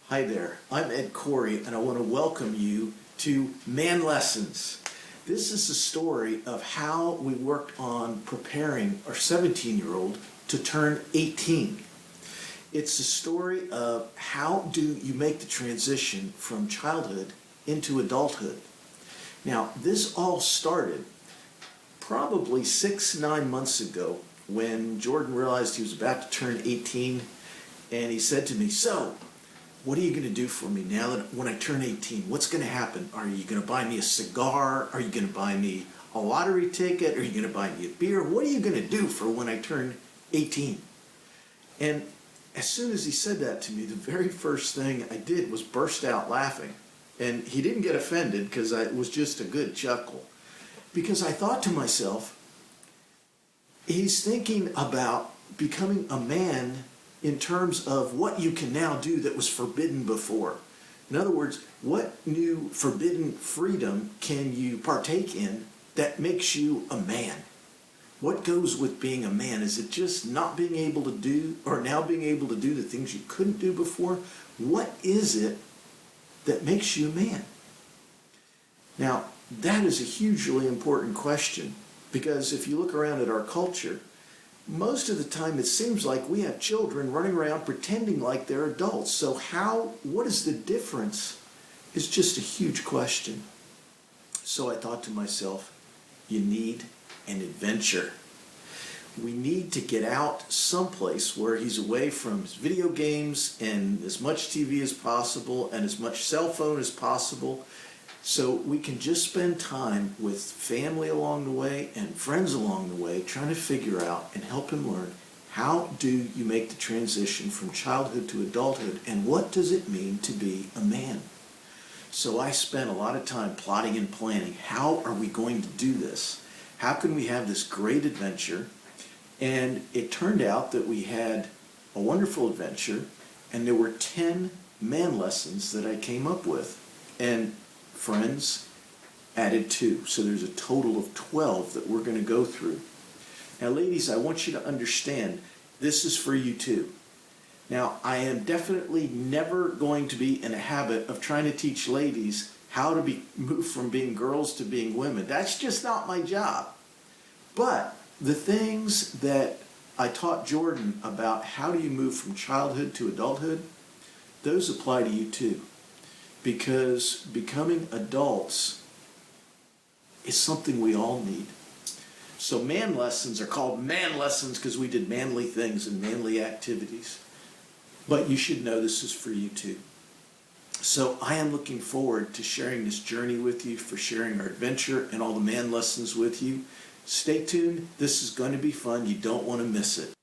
Hi there, I'm Ed Khouri, and I want to welcome you to Man Lessons. This is the story of how we worked on preparing our 17-year-old to turn 18. It's the story of how do you make the transition from childhood into adulthood. Now, this all started probably 6-9 months ago when Jordan realized he was about to turn 18, and he said to me, "So, what are you going to do for me now that when I turn 18? What's going to happen? Are you going to buy me a cigar? Are you going to buy me a lottery ticket? Are you going to buy me a beer? What are you going to do for when I turn 18?" And as soon as he said that to me, the very first thing I did was burst out laughing. And he didn't get offended because it was just a good chuckle. Because I thought to myself, he's thinking about becoming a man in terms of what you can now do that was forbidden before. In other words, what new forbidden freedom can you partake in that makes you a man? What goes with being a man? Is it just not being able to do, or now being able to do the things you couldn't do before? What is it that makes you a man? Now, that is a hugely important question, because if you look around at our culture, most of the time it seems like we have children running around pretending like they're adults. So what is the difference? It's just a huge question. So I thought to myself, you need an adventure. We need to get out someplace where he's away from his video games and as much TV as possible and as much cell phone as possible, so we can just spend time with family along the way and friends along the way, trying to figure out and help him learn, how do you make the transition from childhood to adulthood, and what does it mean to be a man? So I spent a lot of time plotting and planning. How are we going to do this? How can we have this great adventure? And it turned out that we had a wonderful adventure, and there were 10 man lessons that I came up with. And friends added 2. So there's a total of 12 that we're going to go through. Now, ladies, I want you to understand, this is for you too. Now, I am definitely never going to be in a habit of trying to teach ladies how to move from being girls to being women. That's just not my job. But the things that I taught Jordan about how do you move from childhood to adulthood, those apply to you too. Because becoming adults is something we all need. So man lessons are called man lessons because we did manly things and manly activities. But you should know this is for you too. So I am looking forward to sharing this journey with you, for sharing our adventure and all the man lessons with you. Stay tuned. This is going to be fun. You don't want to miss it.